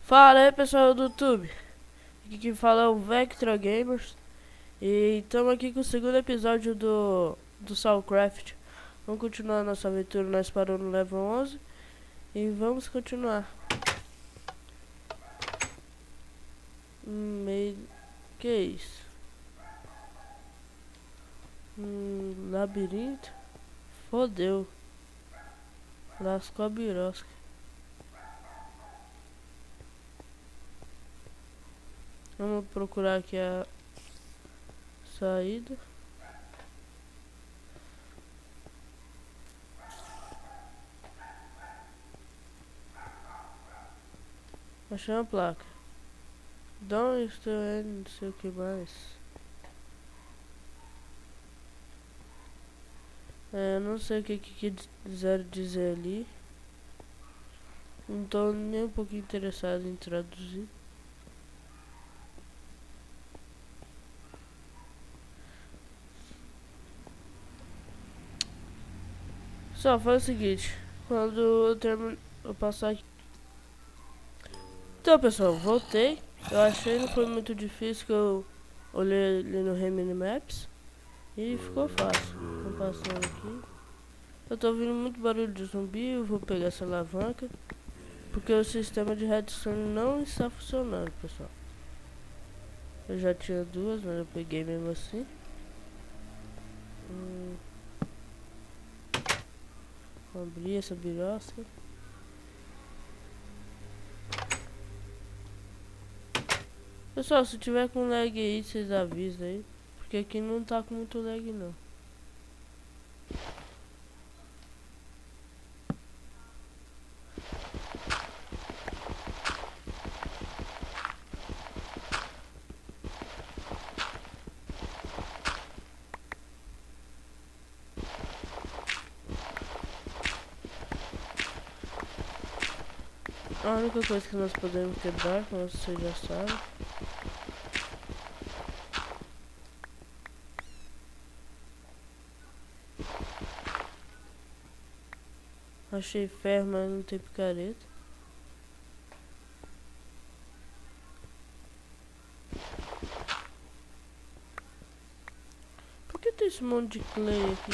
Fala aí pessoal do YouTube, aqui quem fala é o Vectra Gamers. E estamos aqui com o segundo episódio do Soulcraft. Vamos continuar nossa aventura, nós paramos no level 11 e vamos continuar. Meio... que é isso? Labirinto? Fodeu. Lascou a birosca. Vamos procurar aqui a saída. Achei uma placa. Don't estou não sei o que mais. Eu não sei o que quiseram dizer ali. Não tô nem um pouco interessado em traduzir. Só foi o seguinte, quando eu passar aqui. Então pessoal, voltei. Eu achei não foi muito difícil, que eu olhei ali no Remini Maps e ficou fácil. Tô passando aqui. Eu tô ouvindo muito barulho de zumbi, eu vou pegar essa alavanca. Porque o sistema de redstone não está funcionando, pessoal. Eu já tinha duas, mas eu peguei mesmo assim. Vou abrir essa birosca. Pessoal, se tiver com lag aí, vocês avisam aí. Porque aqui não tá com muito lag não. A única coisa que nós podemos quebrar, como vocês já sabem, achei ferro, mas não tem picareta. Por que tem esse monte de clay aqui?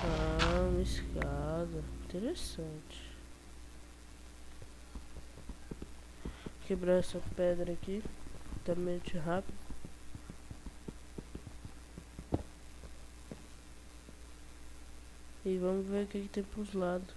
Ah, uma escada. Interessante. Vou quebrar essa pedra aqui. Totalmente rápido. E vamos ver o que tem pros lados.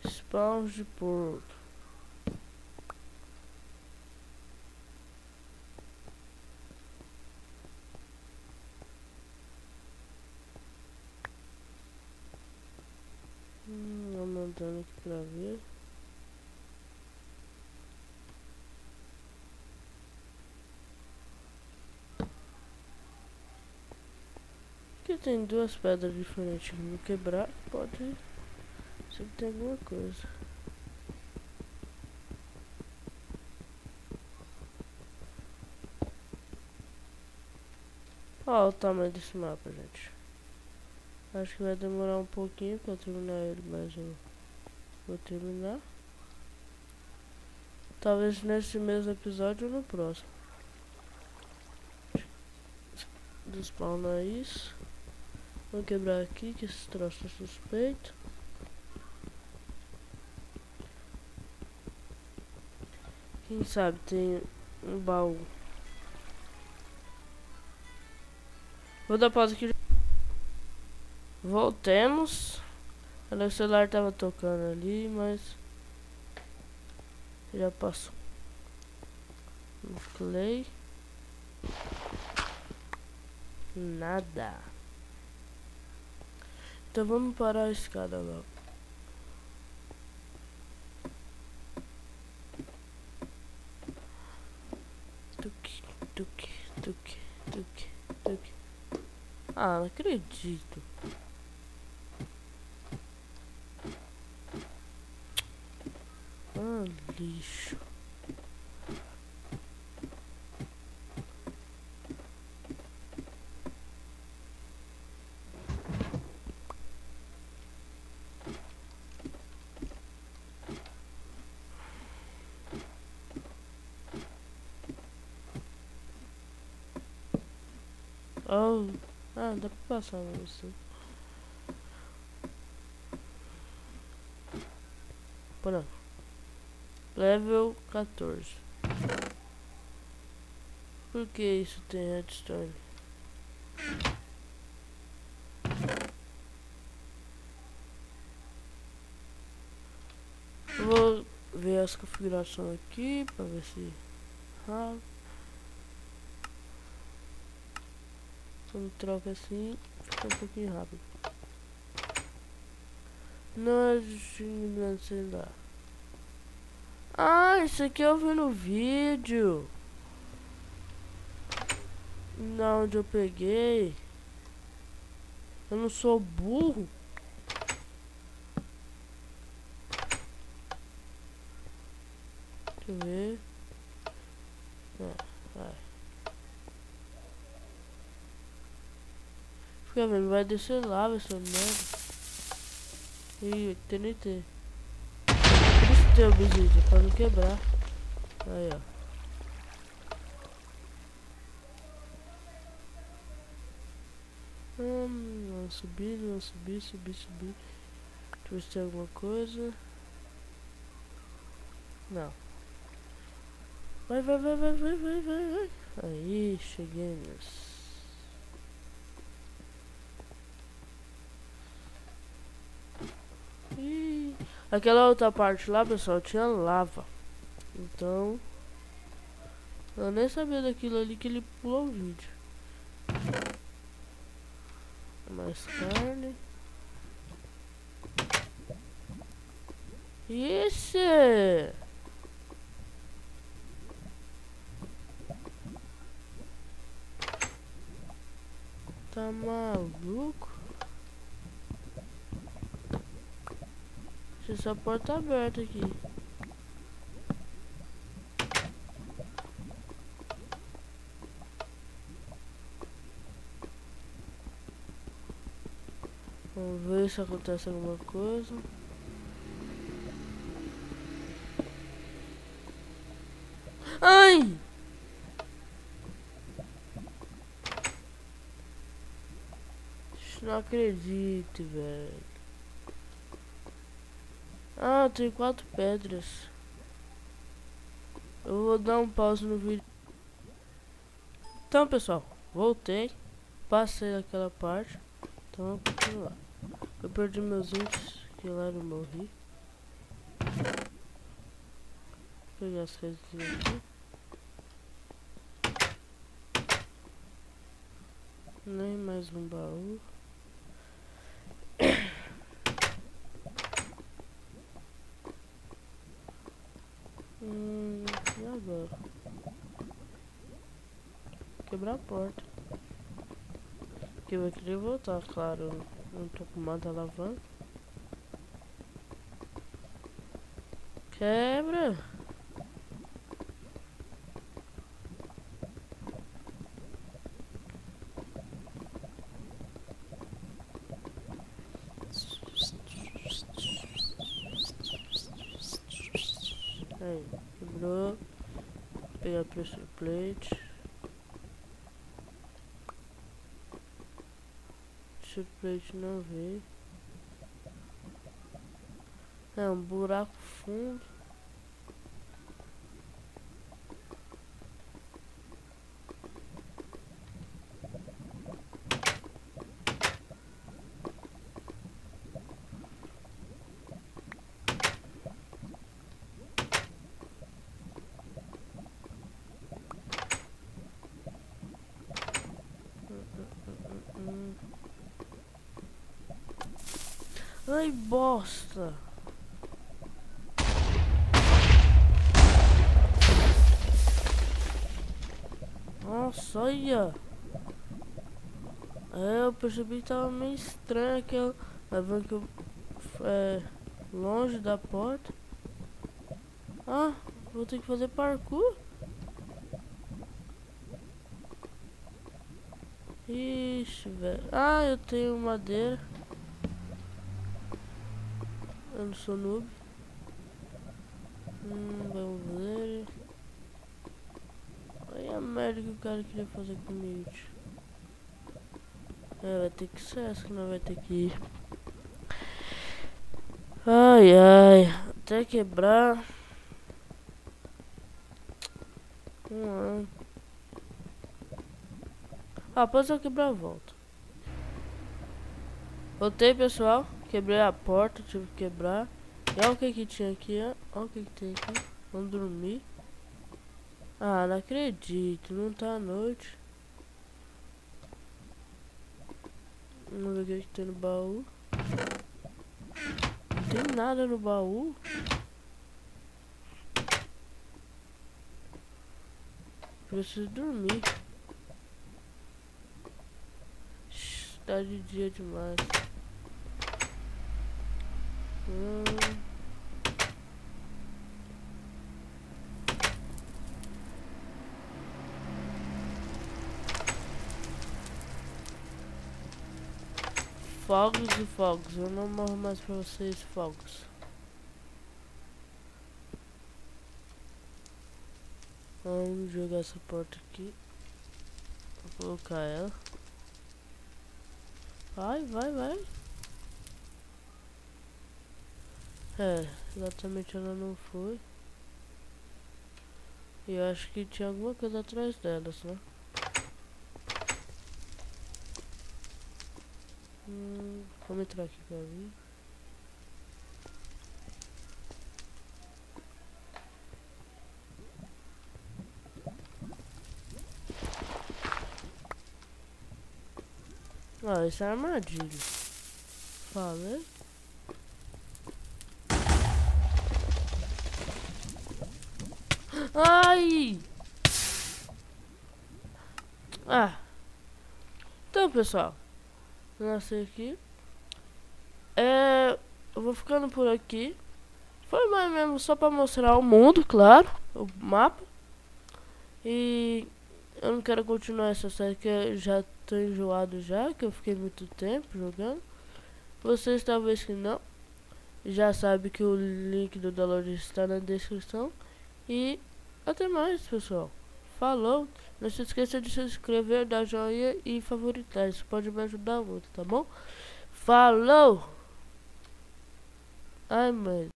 Spawns de porco. Vamos andando aqui pra ver. Aqui tem duas pedras diferentes. Vou quebrar, pode ser que tem alguma coisa. Olha o tamanho desse mapa, gente. Acho que vai demorar um pouquinho pra terminar ele, mas eu vou terminar. Talvez nesse mesmo episódio ou no próximo. Despawnar isso. Vou quebrar aqui, que esse troço é suspeito. Quem sabe tem um baú. Vou dar pausa aqui. Voltemos. O celular tava tocando ali, mas já passou. Clay. Nada. Então vamos parar a escada logo. Tuque, tuque, tuque, tuque, tuque. Ah, não acredito. Ah, lixo. Oh. Ah, dá pra passar mesmo assim. Pronto. Level 14. Por que isso tem redstone? Eu vou ver as configurações aqui pra ver se... Ah, quando troca assim, fica um pouquinho rápido. Não é distinguindo, sei lá. Ah, isso aqui eu vi no vídeo. Não, onde eu peguei. Eu não sou burro. Deixa eu ver. Vai. Fica vendo, vai descer lava essa merda. Ih, TNT. Por isso tem obsidian, pra não quebrar. Aí, ó. Vamos subir, vamos subir, subir. Deixa eu ver se tem alguma coisa. Não. Vai. Aí, chegamos. Ih, aquela outra parte lá, pessoal, tinha lava. Então, eu nem sabia daquilo ali que ele pulou o vídeo. Mais carne. Isso! Tá maluco? Deixa essa porta aberta aqui. Vamos ver se acontece alguma coisa. Ai! Não acredito, velho. Ah, tem 4 pedras. Eu vou dar um pause no vídeo. Então, pessoal, voltei. Passei aquela parte. Então, vamos continuar. Eu perdi meus itens, que lá eu morri. Vou pegar as coisas aqui. Nem mais um baú. E agora? Quebrar a porta. Que eu queria voltar, claro. Eu não tô com nada lavando. Quebra! Aí, quebrou. Vou pegar pressure plate. Pressure plate não veio. É um buraco fundo. Ai, bosta! Nossa, olha! É, eu percebi que tava meio estranho aquela. Tá vendo que eu longe da porta. Ah, vou ter que fazer parkour. Ixi, velho. Ah, eu tenho madeira. Eu não sou noob. Vamos ver. Olha a merda que o cara queria fazer comigo. É, vai ter que ser essa que não vai ter que ir. Ai, ai. Até quebrar. Ah, após eu quebrar, eu volto. Voltei, pessoal. Quebrei a porta, tive que quebrar. E olha o que tinha aqui, ó. Olha o que tem aqui. Vamos dormir. Ah, não acredito. Não tá à noite. Vamos ver o que tem no baú. Não tem nada no baú. Preciso dormir. Tá de dia demais. Fogos e fogos. Eu não morro mais pra vocês, fogos. Vamos jogar essa porta aqui. Vou colocar ela. Vai, vai, vai. É, exatamente ela não foi. E eu acho que tinha alguma coisa atrás delas, né? Vamos entrar aqui pra ver. Ah, essa é armadilha. Falei. Ai! Ah! Então, pessoal, nasci aqui. Eu vou ficando por aqui. Foi mais mesmo só pra mostrar o mundo, claro, o mapa. E eu não quero continuar essa série que eu já tô enjoado já, que eu fiquei muito tempo jogando. Vocês talvez que não, já sabem que o link do download está na descrição. E até mais, pessoal. Falou. Não se esqueça de se inscrever, dar joinha e favoritar. Isso pode me ajudar muito, tá bom? Falou! Ai, mãe.